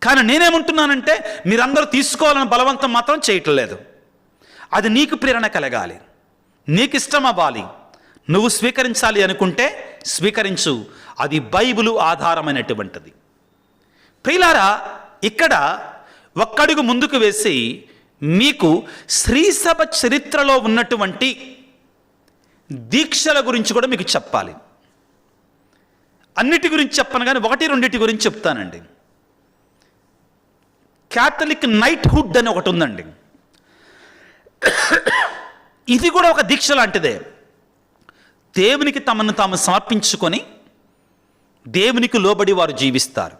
కానీ నేనేమంటున్నానంటే, మీరందరూ తీసుకోవాలని బలవంతం మాత్రం చేయటం లేదు. అది నీకు ప్రేరణ కలగాలి, నీకు ఇష్టం అవ్వాలి, నువ్వు స్వీకరించాలి అనుకుంటే స్వీకరించు. అది బైబిలు ఆధారమైనటువంటిది. ప్రియులారా, ఇక్కడ ఒక్కడుగు ముందుకు వేసి మీకు శ్రీసభ చరిత్రలో ఉన్నటువంటి దీక్షల గురించి కూడా మీకు చెప్పాలి. అన్నిటి గురించి చెప్పను కానీ 1-2 గురించి చెప్తానండి. క్యాథలిక్ నైట్హుడ్ అని ఒకటి ఉందండి. ఇది కూడా ఒక దీక్ష లాంటిదే. దేవునికి తమను తాము సమర్పించుకొని దేవునికి లోబడి వారు జీవిస్తారు.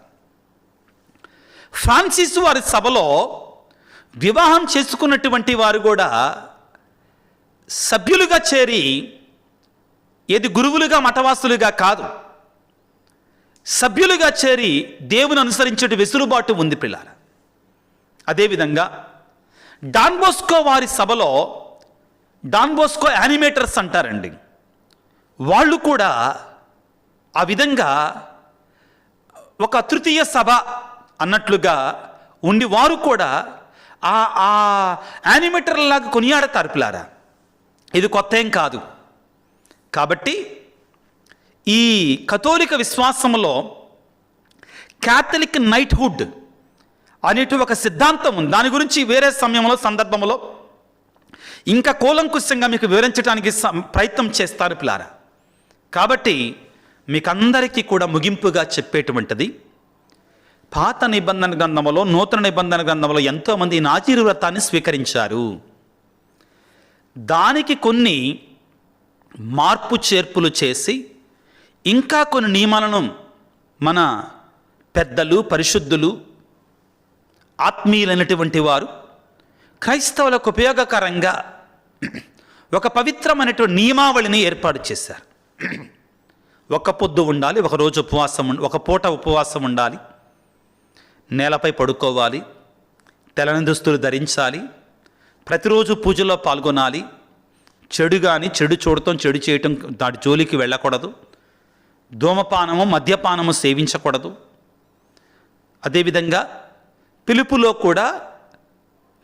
ఫ్రాన్సిస్ వారి సభలో వివాహం చేసుకున్నటువంటి వారు కూడా సభ్యులుగా చేరి, ఏది గురువులుగా మఠవాసులుగా కాదు, సభ్యులుగా చేరి దేవుని అనుసరించే వెసులుబాటు ఉంది పిల్లారా. అదేవిధంగా డాన్ బోస్కో వారి సభలో, డాన్ బోస్కో యానిమేటర్స్ అంటారండి, వాళ్ళు కూడా ఆ విధంగా ఒక తృతీయ సభ అన్నట్లుగా ఉండి వారు కూడా ఆ యానిమేటర్లాగా కొనియాడతారు పిల్లారా. ఇది కొత్త ఏం కాదు. కాబట్టి ఈ కథోలిక విశ్వాసంలో క్యాథలిక్ నైట్హుడ్ అనేటి ఒక సిద్ధాంతం ఉంది. దాని గురించి వేరే సమయంలో సందర్భంలో ఇంకా కూలంకుషంగా మీకు వివరించడానికి ప్రయత్నం చేస్తారు పిల్లారా. కాబట్టి మీకు అందరికీ కూడా ముగింపుగా చెప్పేటువంటిది, పాత నిబంధన గ్రంథంలో నూతన నిబంధన గ్రంథంలో ఎంతోమంది నాజీరు వ్రతాన్ని స్వీకరించారు. దానికి కొన్ని మార్పు చేర్పులు చేసి ఇంకా కొన్ని నియమాలను మన పెద్దలు, పరిశుద్ధులు, ఆత్మీయులైనటువంటి వారు క్రైస్తవులకు ఉపయోగకరంగా ఒక పవిత్రమైనటువంటి నియమావళిని ఏర్పాటు చేశారు. ఒక పొద్దు ఉండాలి, ఒక పూట ఉపవాసం ఉండాలి, నేలపై పడుకోవాలి, తెల్లని దుస్తులు ధరించాలి, ప్రతిరోజు పూజలో పాల్గొనాలి, చెడు చూడటం, చెడు చేయటం దాటి జోలికి వెళ్ళకూడదు, ధూమపానము మద్యపానము సేవించకూడదు. అదేవిధంగా పిలుపులో కూడా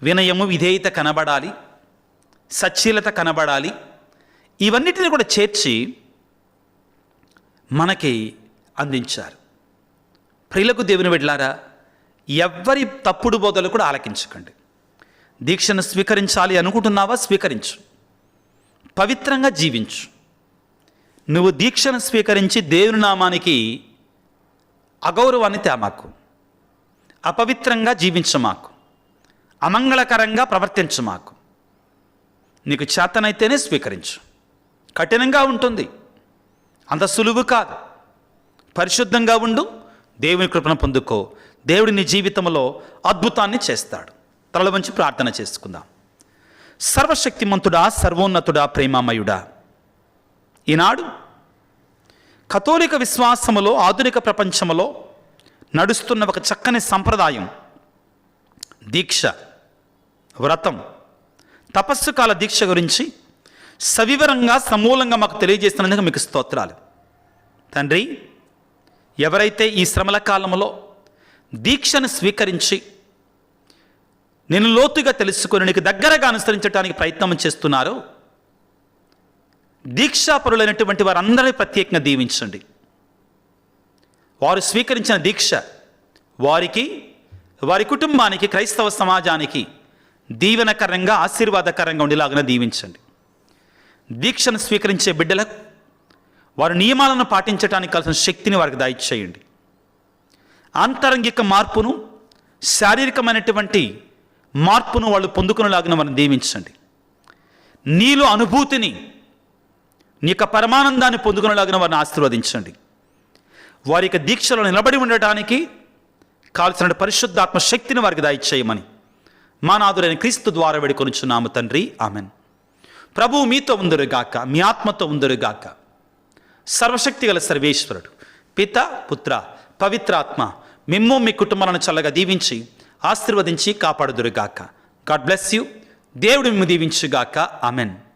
వినయము, విధేయత కనబడాలి, సచ్చీలత కనబడాలి. ఇవన్నిటిని కూడా చేర్చి మనకి అందించారు. ప్రియులకు దేవుని బిడ్డలారా, ఎవ్వరి తప్పుడు బోధలు కూడా ఆలకించకండి. దీక్షను స్వీకరించాలి అనుకుంటున్నావా? స్వీకరించు, పవిత్రంగా జీవించు. నువ్వు దీక్షను స్వీకరించి దేవుని నామానికి అగౌరవాన్ని తేమాకు, అపవిత్రంగా జీవించమాకు, అమంగళకరంగా ప్రవర్తించమాకు. నీకు చేతనైతేనే స్వీకరించు. కఠినంగా ఉంటుంది, అంత సులువు కాదు. పరిశుద్ధంగా ఉండు, దేవుని కృపను పొందుకో. దేవుడి నీ జీవితంలో అద్భుతాన్ని చేస్తాడు. తల వంచి ప్రార్థన చేసుకుందాం. సర్వశక్తిమంతుడా, సర్వోన్నతుడా, ప్రేమామయుడా, ఈనాడు కథోలిక విశ్వాసములో ఆధునిక ప్రపంచంలో నడుస్తున్న ఒక చక్కని సంప్రదాయం, దీక్ష, వ్రతం, తపస్సు కాల దీక్ష గురించి సవివరంగా సమూలంగా మాకు తెలియజేస్తున్నందుకు మీకు స్తోత్రాలు తండ్రి. ఎవరైతే ఈ శ్రమల కాలంలో దీక్షను స్వీకరించి నేను లోతుగా తెలుసుకొని నీకు దగ్గరగా అనుసరించడానికి ప్రయత్నం చేస్తున్నారో, దీక్షాపరులైనటువంటి వారందరినీ ప్రత్యేకంగా దీవించండి. వారు స్వీకరించిన దీక్ష వారికి, వారి కుటుంబానికి, క్రైస్తవ సమాజానికి దీవెనకరంగా, ఆశీర్వాదకరంగా ఉండేలాగా దీవించండి. దీక్షను స్వీకరించే బిడ్డలకు వారి నియమాలను పాటించడానికి కావాల్సిన శక్తిని వారికి దయచేయండి. ఆంతరంగిక మార్పును, శారీరకమైనటువంటి మార్పును వాళ్ళు పొందుకునేలాగా వారిని దీవించండి. నీలో అనుభూతిని, నీ యొక్క పరమానందాన్ని పొందుకునేలాగా వారిని ఆశీర్వదించండి. వారి యొక్క దీక్షలో నిలబడి ఉండటానికి కావలసిన పరిశుద్ధాత్మ శక్తిని వారికి దయచేయమని మా నాథుడైన క్రీస్తు ద్వారా వేడుకొనుచున్నాము తండ్రి, ఆమెన్. ప్రభువు మీతో ఉందరుగాక, మీ ఆత్మతో ఉందరుగాక. సర్వశక్తి గల సర్వేశ్వరుడు పిత, పుత్ర, పవిత్రాత్మ మిమ్ము మీ కుటుంబాలను చల్లగా దీవించి ఆశీర్వదించి కాపాడుదురుగాక. God bless you. దేవుడు మిమ్ము దీవించుగాక. ఆమెన్.